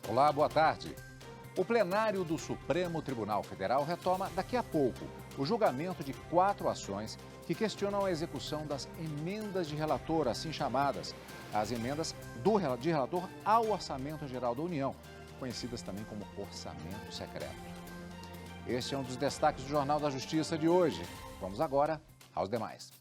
Olá, boa tarde. O plenário do Supremo Tribunal Federal retoma daqui a pouco o julgamento de 4 ações que questionam a execução das emendas de relator, assim chamadas, as emendas de relator ao Orçamento Geral da União, conhecidas também como orçamento secreto. Este é um dos destaques do Jornal da Justiça de hoje. Vamos agora aos demais.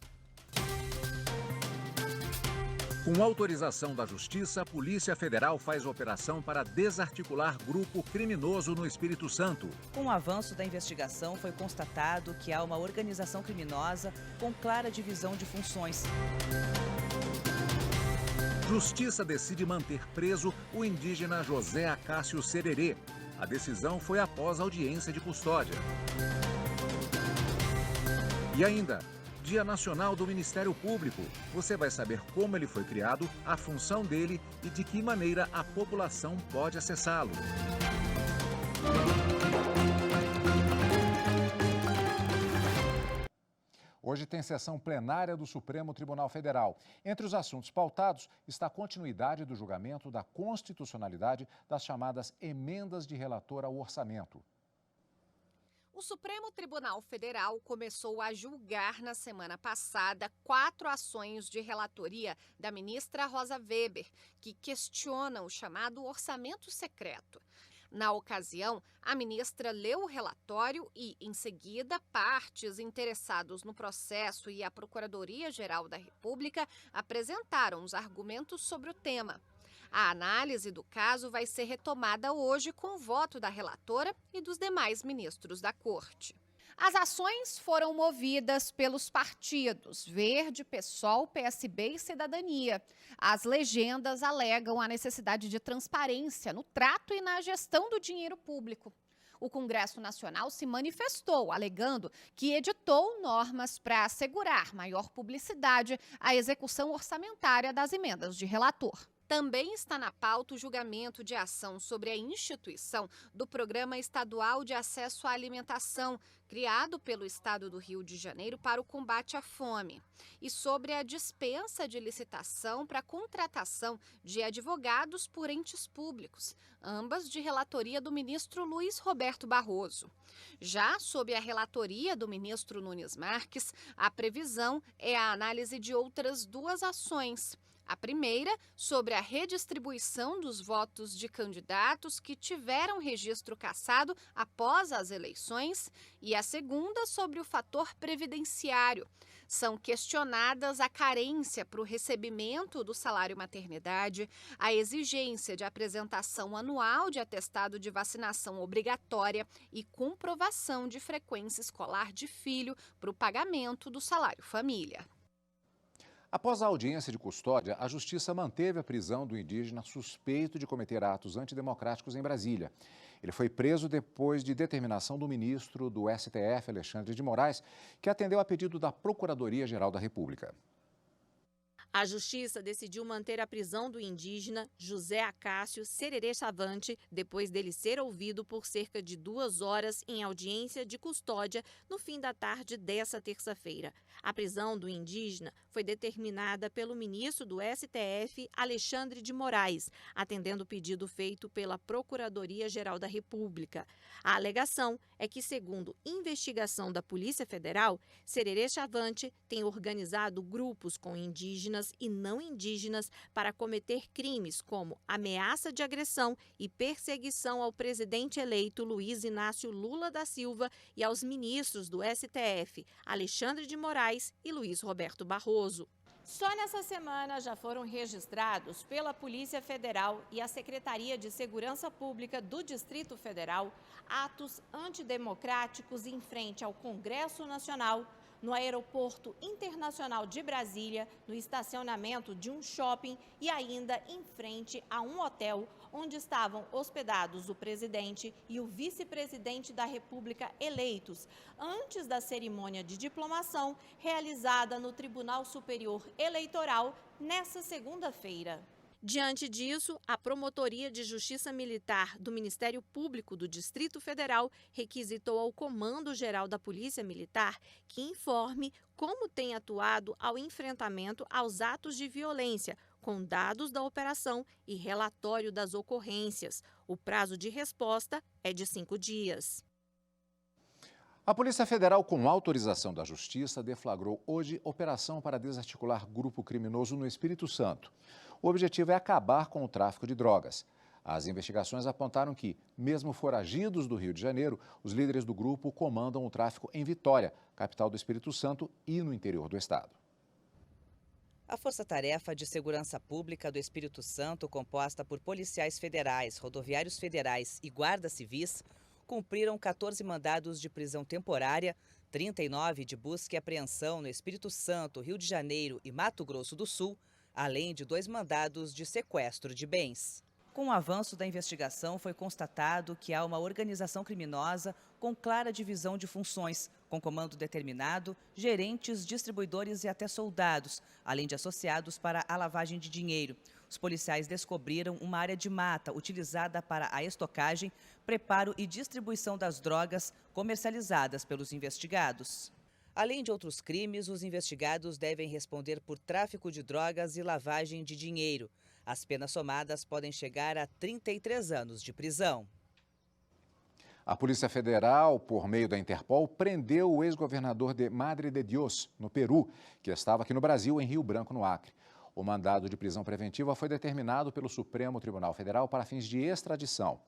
Com autorização da Justiça, a Polícia Federal faz operação para desarticular grupo criminoso no Espírito Santo. Com o avanço da investigação, foi constatado que há uma organização criminosa com clara divisão de funções. Justiça decide manter preso o indígena José Acácio Sererê. A decisão foi após audiência de custódia. E ainda, Dia Nacional do Ministério Público. Você vai saber como ele foi criado, a função dele e de que maneira a população pode acessá-lo. Hoje tem sessão plenária do Supremo Tribunal Federal. Entre os assuntos pautados está a continuidade do julgamento da constitucionalidade das chamadas emendas de relator ao orçamento. O Supremo Tribunal Federal começou a julgar na semana passada 4 ações de relatoria da ministra Rosa Weber, que questionam o chamado orçamento secreto. Na ocasião, a ministra leu o relatório e, em seguida, partes interessados no processo e a Procuradoria-Geral da República apresentaram os argumentos sobre o tema. A análise do caso vai ser retomada hoje com o voto da relatora e dos demais ministros da Corte. As ações foram movidas pelos partidos Verde, PSOL, PSB e Cidadania. As legendas alegam a necessidade de transparência no trato e na gestão do dinheiro público. O Congresso Nacional se manifestou, alegando que editou normas para assegurar maior publicidade à execução orçamentária das emendas de relator. Também está na pauta o julgamento de ação sobre a instituição do Programa Estadual de Acesso à Alimentação, criado pelo Estado do Rio de Janeiro para o combate à fome, e sobre a dispensa de licitação para a contratação de advogados por entes públicos, ambas de relatoria do ministro Luiz Roberto Barroso. Já sob a relatoria do ministro Nunes Marques, a previsão é a análise de outras 2 ações. A primeira, sobre a redistribuição dos votos de candidatos que tiveram registro cassado após as eleições, e a segunda, sobre o fator previdenciário. São questionadas a carência para o recebimento do salário maternidade, a exigência de apresentação anual de atestado de vacinação obrigatória e comprovação de frequência escolar de filho para o pagamento do salário família. Após a audiência de custódia, a Justiça manteve a prisão do indígena suspeito de cometer atos antidemocráticos em Brasília. Ele foi preso depois de determinação do ministro do STF, Alexandre de Moraes, que atendeu a pedido da Procuradoria-Geral da República. A Justiça decidiu manter a prisão do indígena José Acácio Sererê Chavante, depois dele ser ouvido por cerca de 2 horas em audiência de custódia no fim da tarde dessa terça-feira. A prisão do indígena foi determinada pelo ministro do STF, Alexandre de Moraes, atendendo o pedido feito pela Procuradoria-Geral da República. A alegação é que, segundo investigação da Polícia Federal, Sererê Chavante tem organizado grupos com indígenas e não indígenas para cometer crimes como ameaça de agressão e perseguição ao presidente eleito Luiz Inácio Lula da Silva e aos ministros do STF, Alexandre de Moraes e Luiz Roberto Barroso. Só nessa semana já foram registrados pela Polícia Federal e a Secretaria de Segurança Pública do Distrito Federal atos antidemocráticos em frente ao Congresso Nacional, no Aeroporto Internacional de Brasília, no estacionamento de um shopping e ainda em frente a um hotel onde estavam hospedados o presidente e o vice-presidente da República eleitos, antes da cerimônia de diplomação realizada no Tribunal Superior Eleitoral nesta segunda-feira. Diante disso, a Promotoria de Justiça Militar do Ministério Público do Distrito Federal requisitou ao Comando-Geral da Polícia Militar que informe como tem atuado ao enfrentamento aos atos de violência com dados da operação e relatório das ocorrências. O prazo de resposta é de 5 dias. A Polícia Federal, com autorização da Justiça, deflagrou hoje operação para desarticular grupo criminoso no Espírito Santo. O objetivo é acabar com o tráfico de drogas. As investigações apontaram que, mesmo foragidos do Rio de Janeiro, os líderes do grupo comandam o tráfico em Vitória, capital do Espírito Santo, e no interior do estado. A Força Tarefa de Segurança Pública do Espírito Santo, composta por policiais federais, rodoviários federais e guardas civis, cumpriram 14 mandados de prisão temporária, 39 de busca e apreensão no Espírito Santo, Rio de Janeiro e Mato Grosso do Sul, além de 2 mandados de sequestro de bens. Com o avanço da investigação, foi constatado que há uma organização criminosa com clara divisão de funções, com comando determinado, gerentes, distribuidores e até soldados, além de associados para a lavagem de dinheiro. Os policiais descobriram uma área de mata utilizada para a estocagem, preparo e distribuição das drogas comercializadas pelos investigados. Além de outros crimes, os investigados devem responder por tráfico de drogas e lavagem de dinheiro. As penas somadas podem chegar a 33 anos de prisão. A Polícia Federal, por meio da Interpol, prendeu o ex-governador de Madre de Dios, no Peru, que estava aqui no Brasil, em Rio Branco, no Acre. O mandado de prisão preventiva foi determinado pelo Supremo Tribunal Federal para fins de extradição.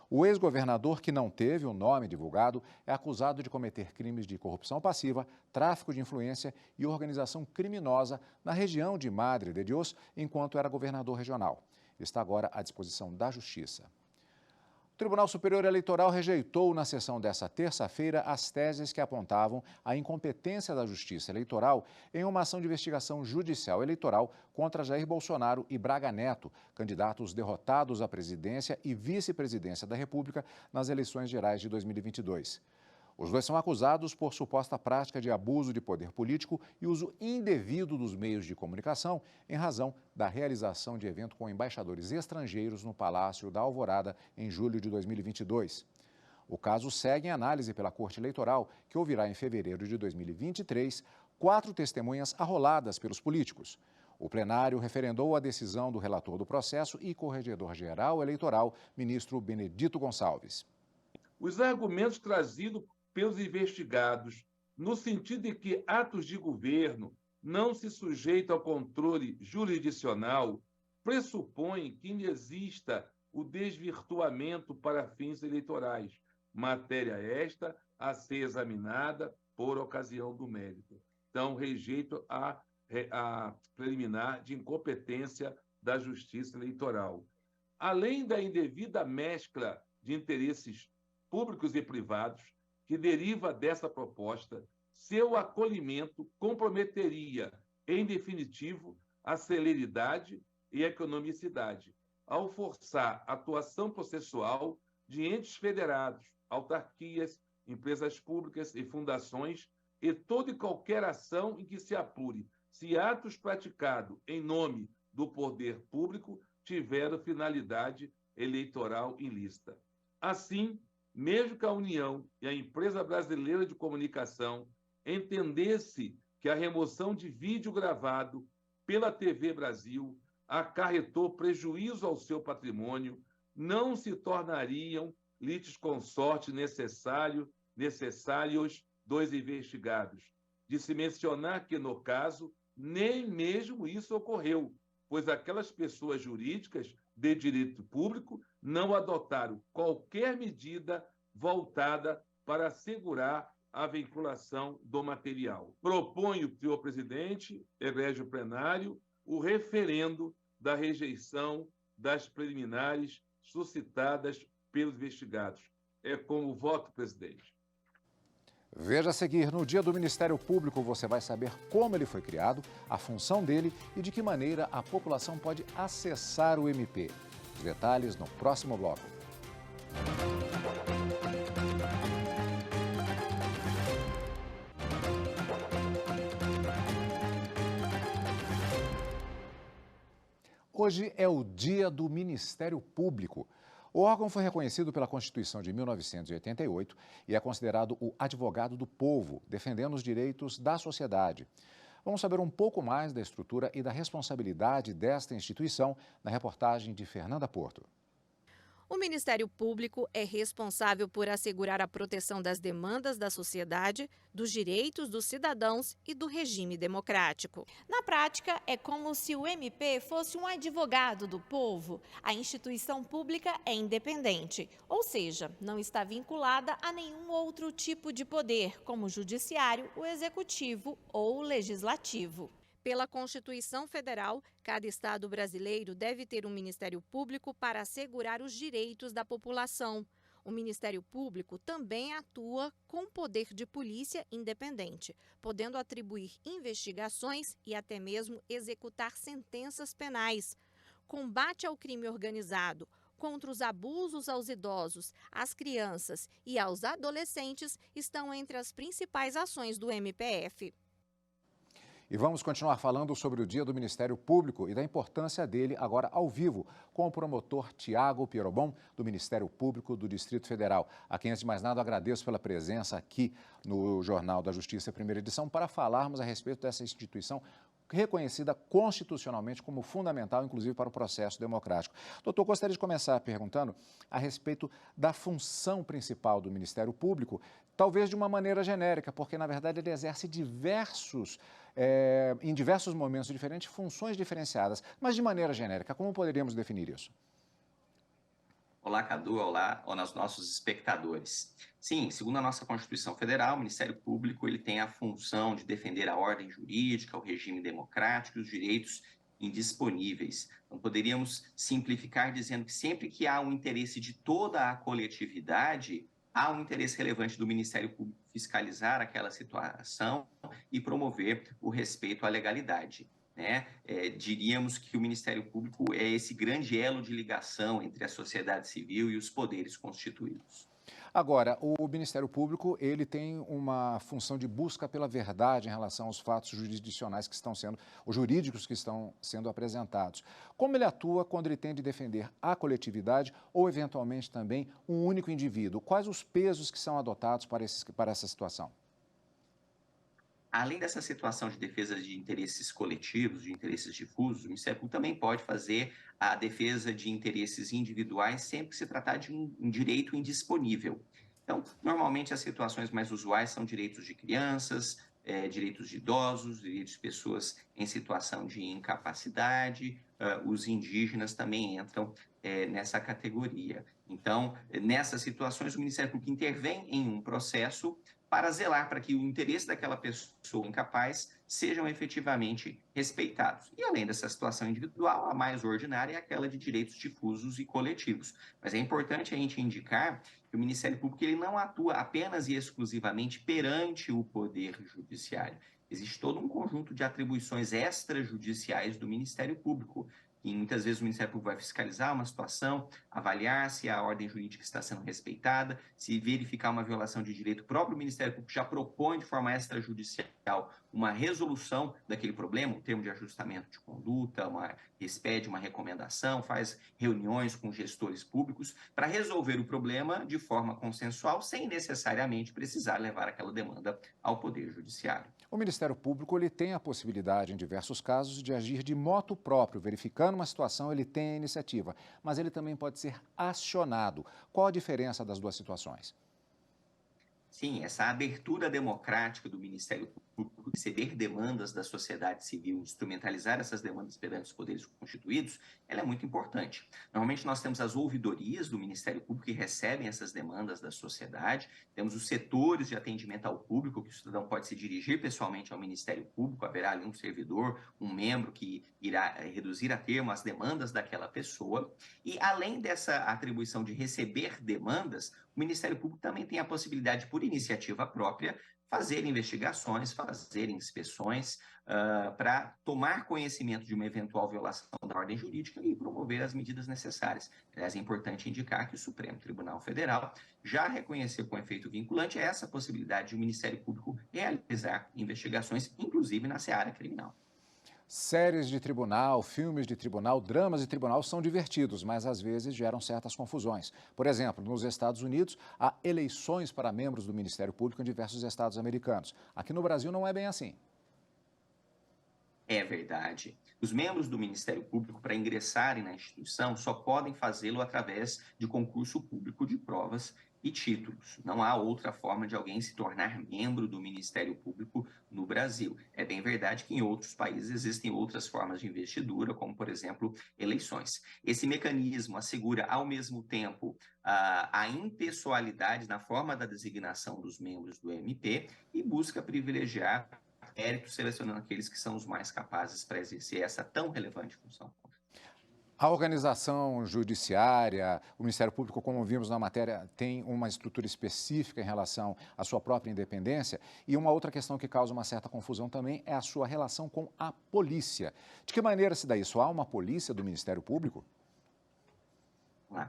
O ex-governador, que não teve o nome divulgado, é acusado de cometer crimes de corrupção passiva, tráfico de influência e organização criminosa na região de Madre de Dios, enquanto era governador regional. Está agora à disposição da Justiça. O Tribunal Superior Eleitoral rejeitou na sessão desta terça-feira as teses que apontavam a incompetência da Justiça Eleitoral em uma ação de investigação judicial eleitoral contra Jair Bolsonaro e Braga Neto, candidatos derrotados à presidência e vice-presidência da República nas eleições gerais de 2022. Os dois são acusados por suposta prática de abuso de poder político e uso indevido dos meios de comunicação em razão da realização de evento com embaixadores estrangeiros no Palácio da Alvorada em julho de 2022. O caso segue em análise pela Corte Eleitoral, que ouvirá em fevereiro de 2023 4 testemunhas arroladas pelos políticos. O plenário referendou a decisão do relator do processo e corregedor-geral eleitoral, ministro Benedito Gonçalves. Os argumentos trazidos pelos investigados, no sentido de que atos de governo não se sujeitam ao controle jurisdicional, pressupõem que exista o desvirtuamento para fins eleitorais, matéria esta a ser examinada por ocasião do mérito. Então, rejeito a preliminar de incompetência da Justiça Eleitoral. Além da indevida mescla de interesses públicos e privados, que deriva dessa proposta, seu acolhimento comprometeria, em definitivo, a celeridade e a economicidade, ao forçar a atuação processual de entes federados, autarquias, empresas públicas e fundações e toda e qualquer ação em que se apure se atos praticados em nome do poder público tiveram finalidade eleitoral ilícita. Assim, mesmo que a União e a Empresa Brasileira de Comunicação entendesse que a remoção de vídeo gravado pela TV Brasil acarretou prejuízo ao seu patrimônio, não se tornariam litisconsorte necessários dos investigados. De se mencionar que, no caso, nem mesmo isso ocorreu, pois aquelas pessoas jurídicas de direito público não adotaram qualquer medida voltada para assegurar a vinculação do material. Proponho, senhor presidente, egrégio plenário, o referendo da rejeição das preliminares suscitadas pelos investigados. É com o voto, presidente. Veja a seguir, no Dia do Ministério Público você vai saber como ele foi criado, a função dele e de que maneira a população pode acessar o MP. Os detalhes no próximo bloco. Hoje é o Dia do Ministério Público. O órgão foi reconhecido pela Constituição de 1988 e é considerado o advogado do povo, defendendo os direitos da sociedade. Vamos saber um pouco mais da estrutura e da responsabilidade desta instituição na reportagem de Fernanda Porto. O Ministério Público é responsável por assegurar a proteção das demandas da sociedade, dos direitos dos cidadãos e do regime democrático. Na prática, é como se o MP fosse um advogado do povo. A instituição pública é independente, ou seja, não está vinculada a nenhum outro tipo de poder, como o judiciário, o executivo ou o legislativo. Pela Constituição Federal, cada estado brasileiro deve ter um Ministério Público para assegurar os direitos da população. O Ministério Público também atua com poder de polícia independente, podendo atribuir investigações e até mesmo executar sentenças penais. Combate ao crime organizado, contra os abusos aos idosos, às crianças e aos adolescentes estão entre as principais ações do MPF. E vamos continuar falando sobre o Dia do Ministério Público e da importância dele agora ao vivo, com o promotor Tiago Pierobon, do Ministério Público do Distrito Federal, a quem, antes de mais nada, agradeço pela presença aqui no Jornal da Justiça, primeira edição, para falarmos a respeito dessa instituição reconhecida constitucionalmente como fundamental, inclusive, para o processo democrático. Doutor, gostaria de começar perguntando a respeito da função principal do Ministério Público, talvez de uma maneira genérica, porque, na verdade, ele exerce em diversos momentos diferentes, funções diferenciadas, mas de maneira genérica. Como poderíamos definir isso? Olá, Cadu, olá aos nossos espectadores. Sim, segundo a nossa Constituição Federal, o Ministério Público ele tem a função de defender a ordem jurídica, o regime democrático e os direitos indisponíveis. Então, poderíamos simplificar dizendo que sempre que há um interesse de toda a coletividade, há um interesse relevante do Ministério Público fiscalizar aquela situação e promover o respeito à legalidade. Diríamos que o Ministério Público é esse grande elo de ligação entre a sociedade civil e os poderes constituídos. Agora, o Ministério Público ele tem uma função de busca pela verdade em relação aos fatos jurisdicionais que estão sendo, os jurídicos que estão sendo apresentados. Como ele atua quando ele tem de defender a coletividade ou, eventualmente, também um único indivíduo? Quais os pesos que são adotados para essa situação? Além dessa situação de defesa de interesses coletivos, de interesses difusos, o Ministério Público também pode fazer a defesa de interesses individuais sempre que se tratar de um direito indisponível. Então, normalmente as situações mais usuais são direitos de crianças, direitos de idosos, direitos de pessoas em situação de incapacidade, os indígenas também entram nessa categoria. Então, nessas situações, o Ministério Público intervém em um processo para zelar para que o interesse daquela pessoa incapaz sejam efetivamente respeitados. E além dessa situação individual, a mais ordinária é aquela de direitos difusos e coletivos. Mas é importante a gente indicar que o Ministério Público ele não atua apenas e exclusivamente perante o Poder Judiciário. Existe todo um conjunto de atribuições extrajudiciais do Ministério Público. E muitas vezes o Ministério Público vai fiscalizar uma situação, avaliar se a ordem jurídica está sendo respeitada, se verificar uma violação de direito, o próprio Ministério Público já propõe de forma extrajudicial uma resolução daquele problema, um termo de ajustamento de conduta, expede uma recomendação, faz reuniões com gestores públicos para resolver o problema de forma consensual, sem necessariamente precisar levar aquela demanda ao Poder Judiciário. O Ministério Público ele tem a possibilidade, em diversos casos, de agir de motu próprio, verificando uma situação, ele tem a iniciativa, mas ele também pode ser acionado. Qual a diferença das duas situações? Sim, essa abertura democrática do Ministério Público, receber demandas da sociedade civil, instrumentalizar essas demandas perante os poderes constituídos, ela é muito importante. Normalmente nós temos as ouvidorias do Ministério Público que recebem essas demandas da sociedade, temos os setores de atendimento ao público, que o cidadão pode se dirigir pessoalmente ao Ministério Público, haverá ali um servidor, um membro que irá reduzir a termo as demandas daquela pessoa. E além dessa atribuição de receber demandas, o Ministério Público também tem a possibilidade, por iniciativa própria, fazer investigações, fazer inspeções para tomar conhecimento de uma eventual violação da ordem jurídica e promover as medidas necessárias. Aliás, é importante indicar que o Supremo Tribunal Federal já reconheceu com efeito vinculante essa possibilidade de o Ministério Público realizar investigações, inclusive na seara criminal. Séries de tribunal, filmes de tribunal, dramas de tribunal são divertidos, mas às vezes geram certas confusões. Por exemplo, nos Estados Unidos, há eleições para membros do Ministério Público em diversos estados americanos. Aqui no Brasil não é bem assim. É verdade. Os membros do Ministério Público, para ingressarem na instituição, só podem fazê-lo através de concurso público de provas e títulos. Não há outra forma de alguém se tornar membro do Ministério Público no Brasil. É bem verdade que em outros países existem outras formas de investidura, como, por exemplo, eleições. Esse mecanismo assegura, ao mesmo tempo, a impessoalidade na forma da designação dos membros do MP e busca privilegiar méritos, selecionando aqueles que são os mais capazes para exercer essa tão relevante função. A organização judiciária, o Ministério Público, como vimos na matéria, tem uma estrutura específica em relação à sua própria independência. E uma outra questão que causa uma certa confusão também é a sua relação com a polícia. De que maneira se dá isso? Há uma polícia do Ministério Público?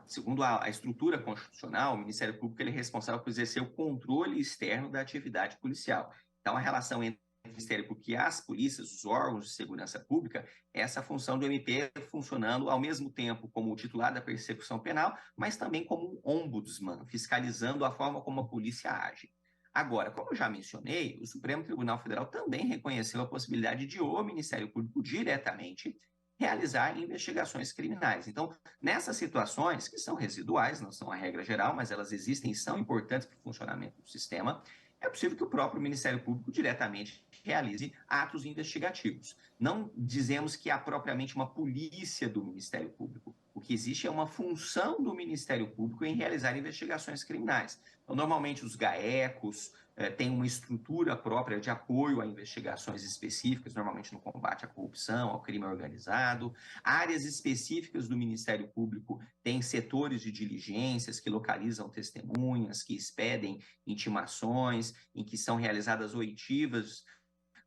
Segundo a estrutura constitucional, o Ministério Público ele é responsável por exercer o controle externo da atividade policial. Então, a relação entre o Ministério Público e as polícias, os órgãos de segurança pública, essa função do MP funcionando ao mesmo tempo como o titular da persecução penal, mas também como um ombudsman, fiscalizando a forma como a polícia age. Agora, como eu já mencionei, o Supremo Tribunal Federal também reconheceu a possibilidade de o Ministério Público diretamente realizar investigações criminais. Então, nessas situações, que são residuais, não são a regra geral, mas elas existem e são importantes para o funcionamento do sistema, é possível que o próprio Ministério Público diretamente realize atos investigativos. Não dizemos que há propriamente uma polícia do Ministério Público. O que existe é uma função do Ministério Público em realizar investigações criminais. Então, normalmente, os GAECOS têm uma estrutura própria de apoio a investigações específicas, normalmente no combate à corrupção, ao crime organizado. Áreas específicas do Ministério Público têm setores de diligências que localizam testemunhas, que expedem intimações, em que são realizadas oitivas,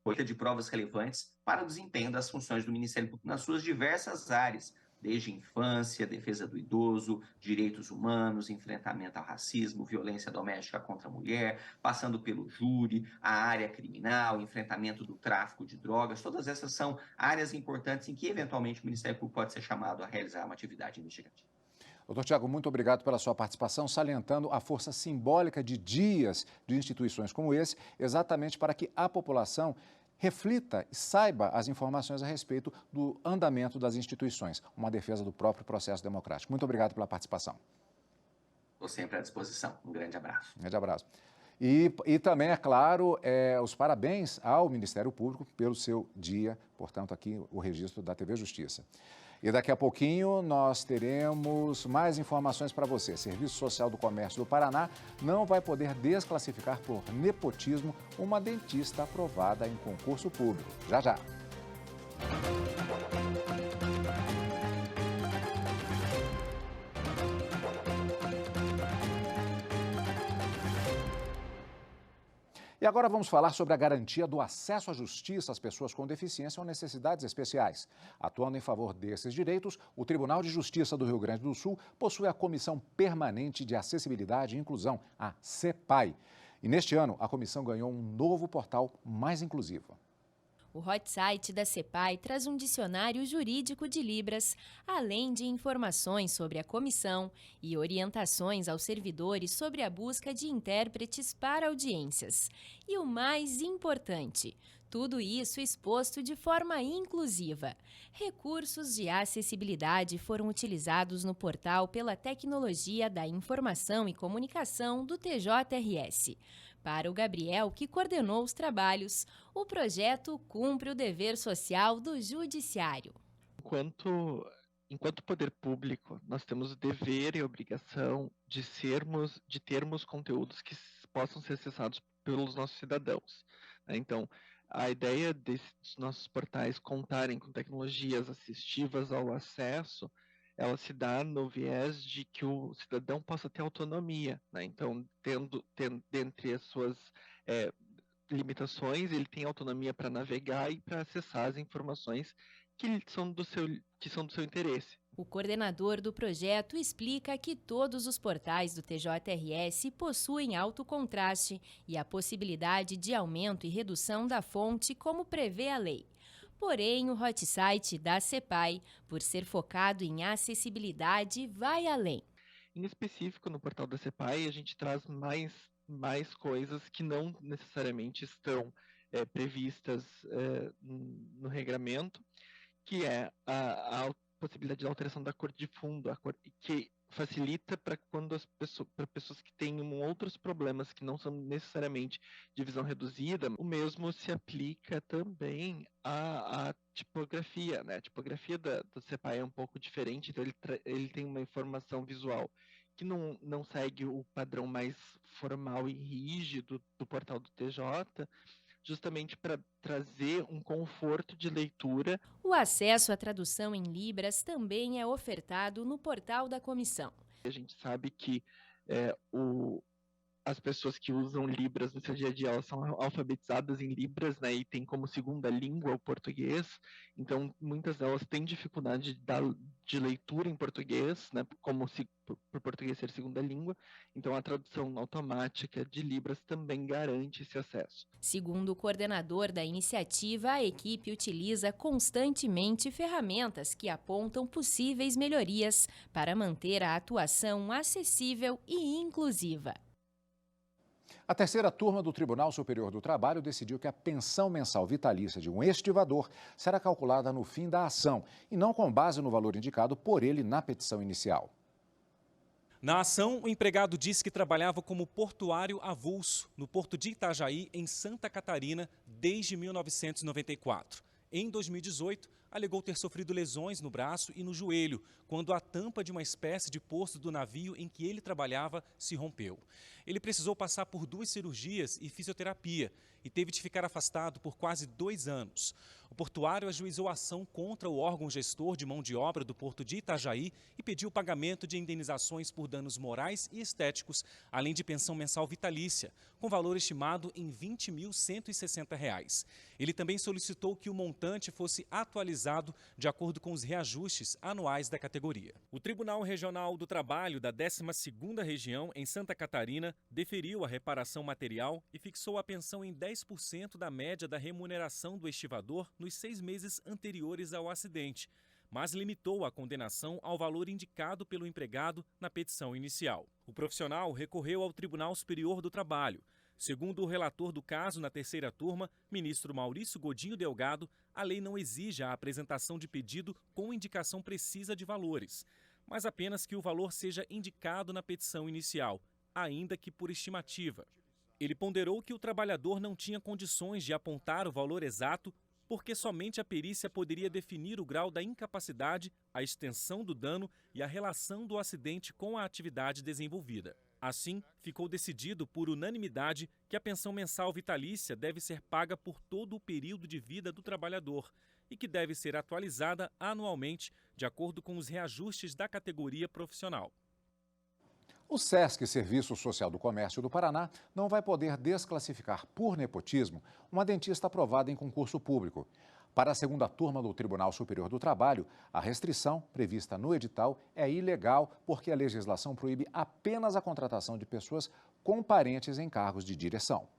colheita de provas relevantes para o desempenho das funções do Ministério Público nas suas diversas áreas, desde infância, defesa do idoso, direitos humanos, enfrentamento ao racismo, violência doméstica contra a mulher, passando pelo júri, a área criminal, enfrentamento do tráfico de drogas. Todas essas são áreas importantes em que, eventualmente, o Ministério Público pode ser chamado a realizar uma atividade investigativa. Doutor Tiago, muito obrigado pela sua participação, salientando a força simbólica de dias de instituições como esse, exatamente para que a população reflita e saiba as informações a respeito do andamento das instituições, uma defesa do próprio processo democrático. Muito obrigado pela participação. Estou sempre à disposição. Um grande abraço. Um grande abraço. E também, é claro, os parabéns ao Ministério Público pelo seu dia, portanto, aqui o registro da TV Justiça. E daqui a pouquinho nós teremos mais informações para você. Serviço Social do Comércio do Paraná não vai poder desclassificar por nepotismo uma dentista aprovada em concurso público. Já, já. E agora vamos falar sobre a garantia do acesso à justiça às pessoas com deficiência ou necessidades especiais. Atuando em favor desses direitos, o Tribunal de Justiça do Rio Grande do Sul possui a Comissão Permanente de Acessibilidade e Inclusão, a CEPAI. E neste ano, a comissão ganhou um novo portal mais inclusivo. O hot site da CEPAI traz um dicionário jurídico de Libras, além de informações sobre a comissão e orientações aos servidores sobre a busca de intérpretes para audiências. E o mais importante, tudo isso exposto de forma inclusiva. Recursos de acessibilidade foram utilizados no portal pela Tecnologia da Informação e Comunicação do TJRS. Para o Gabriel, que coordenou os trabalhos, o projeto cumpre o dever social do Judiciário. Enquanto poder público, nós temos o dever e a obrigação de termos conteúdos que possam ser acessados pelos nossos cidadãos. Então, a ideia dos nossos portais contarem com tecnologias assistivas ao acesso, ela se dá no viés de que o cidadão possa ter autonomia, né? Então, dentre as suas limitações, ele tem autonomia para navegar e para acessar as informações que são do seu interesse. O coordenador do projeto explica que todos os portais do TJRS possuem alto contraste e a possibilidade de aumento e redução da fonte, como prevê a lei. Porém, o hot site da CEPAI, por ser focado em acessibilidade, vai além. Em específico, no portal da CEPAI, a gente traz mais coisas que não necessariamente estão previstas no regramento, que é a possibilidade de alteração da cor de fundo, que facilita para pessoas que tenham outros problemas que não são necessariamente de visão reduzida. O mesmo se aplica também à tipografia, né? A tipografia do CEPAI é um pouco diferente, então ele tem uma informação visual que não segue o padrão mais formal e rígido do portal do TJ, justamente para trazer um conforto de leitura. O acesso à tradução em Libras também é ofertado no portal da comissão. A gente sabe que as pessoas que usam Libras no seu dia a dia, elas são alfabetizadas em Libras, né, e têm como segunda língua o português, então muitas delas têm dificuldade de leitura em português, né, como se por português ser segunda língua, então a tradução automática de Libras também garante esse acesso. Segundo o coordenador da iniciativa, a equipe utiliza constantemente ferramentas que apontam possíveis melhorias para manter a atuação acessível e inclusiva. A terceira turma do Tribunal Superior do Trabalho decidiu que a pensão mensal vitalícia de um estivador será calculada no fim da ação e não com base no valor indicado por ele na petição inicial. Na ação, o empregado disse que trabalhava como portuário avulso no porto de Itajaí, em Santa Catarina, desde 1994. Em 2018, alegou ter sofrido lesões no braço e no joelho, quando a tampa de uma espécie de poço do navio em que ele trabalhava se rompeu. Ele precisou passar por 2 cirurgias e fisioterapia e teve de ficar afastado por quase 2 anos. O portuário ajuizou ação contra o órgão gestor de mão de obra do porto de Itajaí e pediu pagamento de indenizações por danos morais e estéticos, além de pensão mensal vitalícia, com valor estimado em R$ 20.160. Ele também solicitou que o montante fosse atualizado de acordo com os reajustes anuais da categoria. O Tribunal Regional do Trabalho da 12ª Região, em Santa Catarina, deferiu a reparação material e fixou a pensão em 10% da média da remuneração do estivador nos 6 meses anteriores ao acidente, mas limitou a condenação ao valor indicado pelo empregado na petição inicial. O profissional recorreu ao Tribunal Superior do Trabalho. Segundo o relator do caso na terceira turma, ministro Maurício Godinho Delgado, a lei não exige a apresentação de pedido com indicação precisa de valores, mas apenas que o valor seja indicado na petição inicial, ainda que por estimativa. Ele ponderou que o trabalhador não tinha condições de apontar o valor exato porque somente a perícia poderia definir o grau da incapacidade, a extensão do dano e a relação do acidente com a atividade desenvolvida. Assim, ficou decidido por unanimidade que a pensão mensal vitalícia deve ser paga por todo o período de vida do trabalhador e que deve ser atualizada anualmente de acordo com os reajustes da categoria profissional. O SESC, Serviço Social do Comércio do Paraná, não vai poder desclassificar por nepotismo uma dentista aprovada em concurso público. Para a segunda turma do Tribunal Superior do Trabalho, a restrição prevista no edital é ilegal porque a legislação proíbe apenas a contratação de pessoas com parentes em cargos de direção.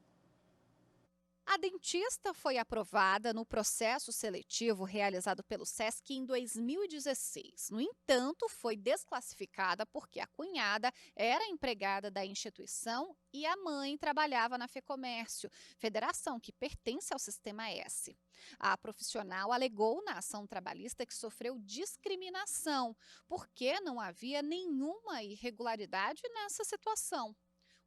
A dentista foi aprovada no processo seletivo realizado pelo SESC em 2016. No entanto, foi desclassificada porque a cunhada era empregada da instituição e a mãe trabalhava na FEComércio, federação que pertence ao Sistema S. A profissional alegou na ação trabalhista que sofreu discriminação, porque não havia nenhuma irregularidade nessa situação.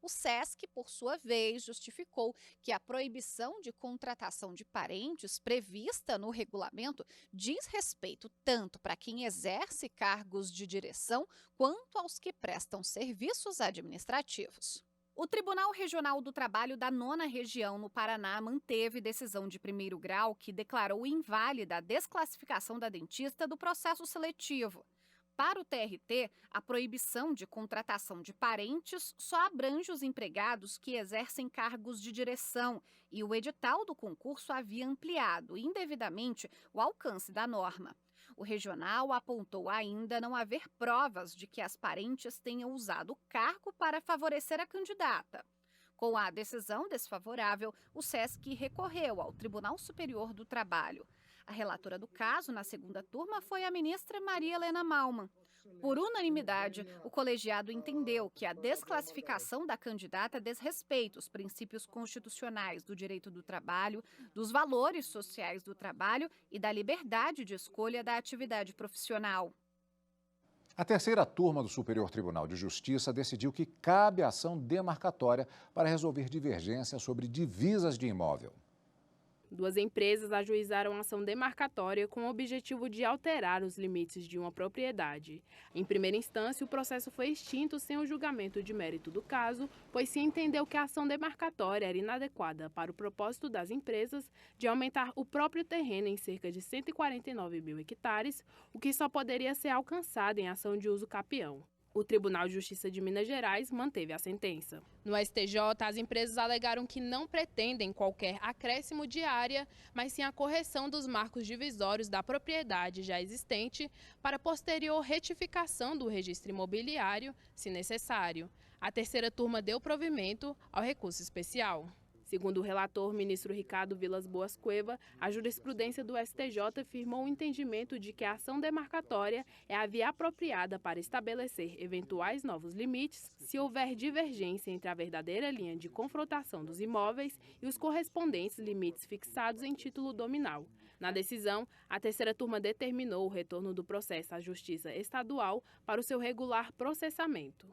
O SESC, por sua vez, justificou que a proibição de contratação de parentes prevista no regulamento diz respeito tanto para quem exerce cargos de direção quanto aos que prestam serviços administrativos. O Tribunal Regional do Trabalho da 9ª Região no Paraná manteve decisão de primeiro grau que declarou inválida a desclassificação da dentista do processo seletivo. Para o TRT, a proibição de contratação de parentes só abrange os empregados que exercem cargos de direção e o edital do concurso havia ampliado indevidamente o alcance da norma. O regional apontou ainda não haver provas de que as parentes tenham usado o cargo para favorecer a candidata. Com a decisão desfavorável, o SESC recorreu ao Tribunal Superior do Trabalho. A relatora do caso, na segunda turma, foi a ministra Maria Helena Malman. Por unanimidade, o colegiado entendeu que a desclassificação da candidata desrespeita os princípios constitucionais do direito do trabalho, dos valores sociais do trabalho e da liberdade de escolha da atividade profissional. A terceira turma do Superior Tribunal de Justiça decidiu que cabe ação demarcatória para resolver divergências sobre divisas de imóvel. Duas empresas ajuizaram ação demarcatória com o objetivo de alterar os limites de uma propriedade. Em primeira instância, o processo foi extinto sem o julgamento de mérito do caso, pois se entendeu que a ação demarcatória era inadequada para o propósito das empresas de aumentar o próprio terreno em cerca de 149 mil hectares, o que só poderia ser alcançado em ação de uso capião. O Tribunal de Justiça de Minas Gerais manteve a sentença. No STJ, as empresas alegaram que não pretendem qualquer acréscimo de área, mas sim a correção dos marcos divisórios da propriedade já existente para posterior retificação do registro imobiliário, se necessário. A terceira turma deu provimento ao recurso especial. Segundo o relator, ministro Ricardo Vilas Boas Cueva, a jurisprudência do STJ firmou o entendimento de que a ação demarcatória é a via apropriada para estabelecer eventuais novos limites se houver divergência entre a verdadeira linha de confrontação dos imóveis e os correspondentes limites fixados em título dominal. Na decisão, a terceira turma determinou o retorno do processo à Justiça Estadual para o seu regular processamento.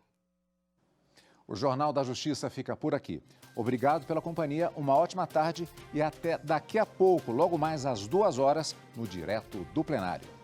O Jornal da Justiça fica por aqui. Obrigado pela companhia, uma ótima tarde e até daqui a pouco, logo mais às 2 horas, no Direto do Plenário.